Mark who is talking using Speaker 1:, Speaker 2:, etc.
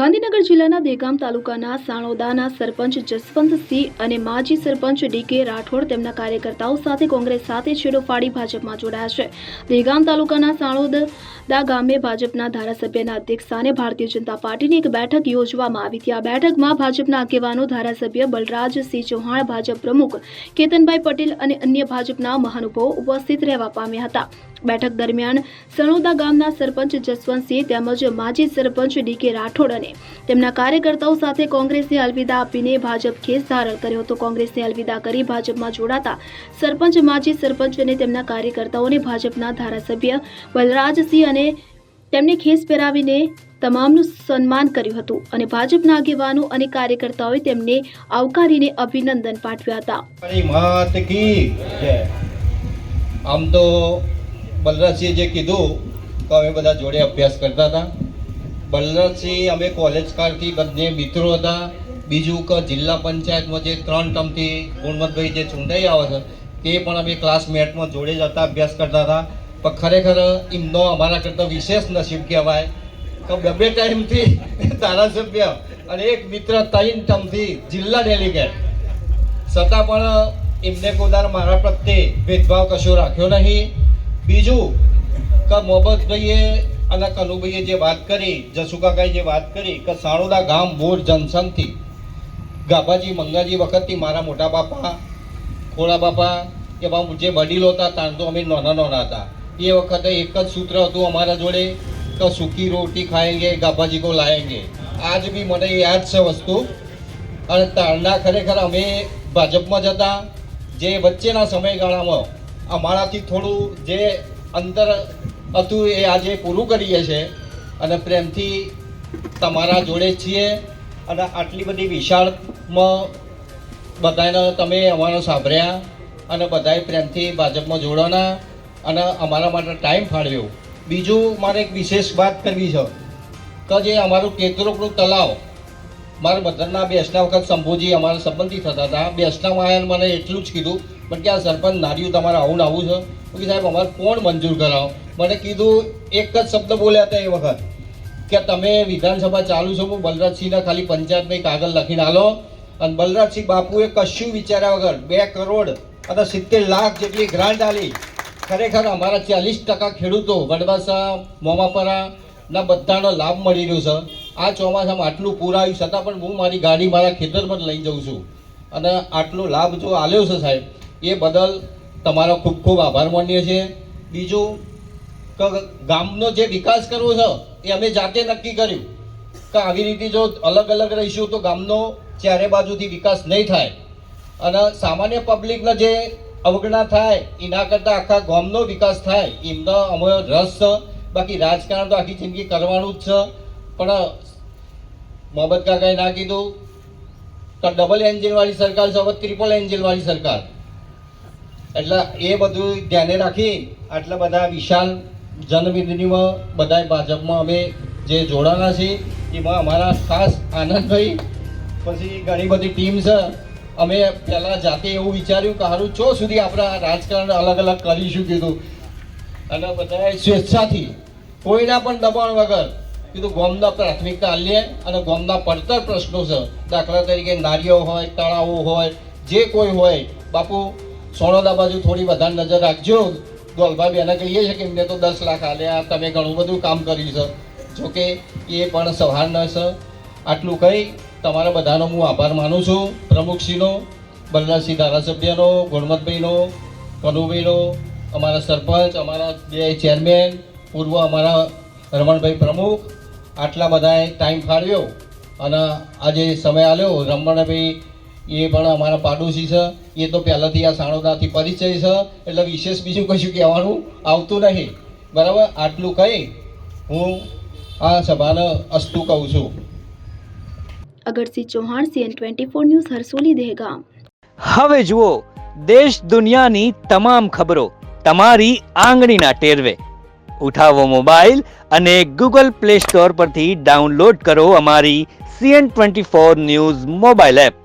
Speaker 1: ગાંધીનગર જિલ્લાના દહેગામ તાલુકાના સાણોદાના સરપંચ જસવંતસિંહ અને માજી સરપંચ ડીકે રાઠોડ તેમના કાર્યકર્તાઓ સાથે કોંગ્રેસ સાથે છેડો ફાડી ભાજપમાં જોડાયા છે। દહેગામ તાલુકાના સાણોદા ગામે ભાજપના ધારાસભ્યના અધ્યક્ષસ્થાને ભારતીય જનતા પાર્ટીની એક બેઠક યોજવામાં આવી હતી। આ બેઠકમાં ભાજપના આગેવાનો ધારાસભ્ય બલરાજસિંહ ચૌહાણ, ભાજપ પ્રમુખ કેતનભાઈ પટેલ અને અન્ય ભાજપના મહાનુભાવો ઉપસ્થિત રહેવા પામ્યા હતા। બેઠક દરમિયાન સણોદા ગામના સરપંચ જસવંતસિંહ તેમજ માજી સરપંચ ડીકે રાઠોડ અને તેમના કાર્યકર્તાઓ સાથે કોંગ્રેસને અલવિદા આપીને ભાજપ ખેસ ધારણ કર્યો હતો। કોંગ્રેસને અલવિદા કરી ભાજપમાં જોડાતા સરપંચ, માજી સરપંચ અને તેમના કાર્યકર્તાઓને ભાજપના ધારાસભ્ય બલરાજસિંહ અને તેમને ખેસ પહેરાવીને તમામનું સન્માન કર્યું હતું અને ભાજપના આગેવાનો અને કાર્યકર્તાઓએ તેમને આવકારીને અભિનંદન પાઠવ્યા હતા।
Speaker 2: આમ તો બલરાજસિંહ જે કીધું કે અમે બધા જોડે અભ્યાસ કરતા હતા। બલરાજસિંહ અમે કોલેજ કાળથી બંને મિત્રો હતા। બીજું કે જિલ્લા પંચાયતમાં જે 3 ટર્મથી ગુણવંતભાઈ જે ચૂંટાઈ આવે છે તે પણ અમે ક્લાસમેટમાં જોડે જ હતા, અભ્યાસ કરતા હતા। પણ ખરેખર એમનો અમારા કરતાં વિશેષ નસીબ કહેવાય કે 2 ટાઈમથી ધારાસભ્ય અને એક મિત્ર 3 ટર્મથી જિલ્લા ડેલિગેટ, છતાં પણ એમને કોઈ મારા પ્રત્યે ભેદભાવ કશો રાખ્યો નહીં। બીજું કે મોહબ્બતભાઈએ અને કનુભાઈએ જે વાત કરી, જસુકાકાએ જે વાત કરી કે સાણોદા ગામ મૂળ જનસંઘથી ગાભાજી મંગાજી વખતથી મારા મોટા બાપા, ખોડા બાપા એવા જે વડીલો હતા ત્યાં તો અમે નાના હતા। એ વખતે એક જ સૂત્ર હતું અમારા જોડે કે સૂકી રોટી ખાएंगे ગાભાજી કો લાएंगे। આજ બી મને યાદ છે વસ્તુ। અને તારના ખરેખર અમે ભાજપમાં જ હતા। જે વચ્ચેના સમયગાળામાં અમારાથી થોડું જે અંતર હતું એ આજે પૂરું કરીએ છીએ અને પ્રેમથી તમારા જોડે છીએ। અને આટલી બધી વિશાળમાં બધાને તમે અમારો સાંભળ્યા અને બધાએ પ્રેમથી ભાજપમાં જોડાના અને અમારા માટે ટાઈમ ફાળવ્યો। બીજું મારે એક વિશેષ વાત કરવી છે કે જે અમારું કેતરોકનું તલાવ, મારા બધાના બેસના વખત શંભુજી અમારા સંબંધી થતા હતા। બેસનામાં આવ્યા મને એટલું જ કીધું પણ કે આ સરપંચ નાર્યું તમારે આવું છે કે સાહેબ અમારે કોણ મંજૂર કરાવો। મને કીધું એક જ શબ્દ બોલ્યા હતા એ વખત કે તમે વિધાનસભા ચાલુ છો, હું બલરાજસિંહને ખાલી પંચાયતમાં કાગળ લખીને આલો। અને બલરાજસિંહ બાપુએ કશું વિચાર્યા વગર 2 કરોડ અને 70 લાખ જેટલી ગ્રાન્ટ આલી। ખરેખર અમારા 40% ખેડૂતો વડવાસા, મોમાપરાના બધાનો લાભ મળી રહ્યો છે। આ ચોમાસામાં આટલું પૂર આવ્યું છતાં પણ હું મારી ગાડી મારા ખેતરમાં જ લઈ જાઉં છું અને આટલો લાભ જો આલ્યો છે સાહેબ, એ બદલ તમારો ખૂબ ખૂબ આભાર માનીએ છીએ। બીજું કે ગામનો જે વિકાસ કરવો છે એ અમે જાતે નક્કી કર્યું કે આવી રીતે જો અલગ અલગ રહીશું તો ગામનો ચારે બાજુથી વિકાસ નહીં થાય અને સામાન્ય પબ્લિકના જે અવગણના થાય એના કરતાં આખા ગામનો વિકાસ થાય એમનો અમે રસ છે। બાકી રાજકારણ તો આખી જિંદગી કરવાનું જ છે। પણ મોહમ્મદ કાકાએ ના કીધું કે ડબલ એન્જિનવાળી સરકાર છે, હવે ટ્રિપલ એન્જિનવાળી સરકાર, એટલે એ બધું ધ્યાને રાખી આટલા બધા વિશાળ જનમેદનીમાં બધા ભાજપમાં અમે જે જોડાના છીએ એમાં અમારા ખાસ આનંદભાઈ, પછી ઘણી બધી ટીમ છે। અમે પહેલાં જાતે એવું વિચાર્યું કે સારું ચો સુધી આપણા રાજકારણ અલગ અલગ કરીશું કીધું અને બધાએ સ્વેચ્છાથી કોઈના પણ દબાણ વગર કીધું ગામના પ્રાથમિકતા આલીએ અને ગામના પડતર પ્રશ્નો છે, દાખલા તરીકે નારીઓ હોય, તળાવો હોય, જે કોઈ હોય, બાપુ સોણોદા બાજુ થોડી વધારે નજર રાખજો। ગોલભાઈ બેને કહીએ છીએ કે એમને તો 10 લાખ આલ્યા, તમે ઘણું બધું કામ કર્યું છે, જોકે એ પણ સૌહાર્દ છે। આટલું કહી તમારા બધાનો હું આભાર માનું છું, પ્રમુખશ્રીનો, બલરાજસિંહ ધારાસભ્યનો, ગુણવંતભાઈનો, કનુભાઈનો, અમારા સરપંચ, અમારા 2 ચેરમેન, પૂર્વ અમારા રમણભાઈ પ્રમુખ, આટલા બધાએ ટાઈમ ફાળવ્યો અને આજે સમય આલ્યો। રમણભાઈ એ પણ અમારા પાડોશી છે, એ તો પહેલાંથી આ સાણોદાથી પરિચય છે, એટલે વિશેષ બીજું કશું કહેવાનું આવતું નહીં, બરાબર। આટલું કહી હું આ સભાને અસ્તુ કહું છું।
Speaker 1: Agarsinh Chauhan, CN24 news, Harsoli, Dehgam.
Speaker 3: હવે જુઓ દેશ દુનિયાની તમામ ખબરો તમારી આંગળીના ટેરવે। ઉઠાવો મોબાઈલ અને Google Play Store પરથી ડાઉનલોડ કરો અમારી CN24 ન્યૂઝ મોબાઈલ એપ।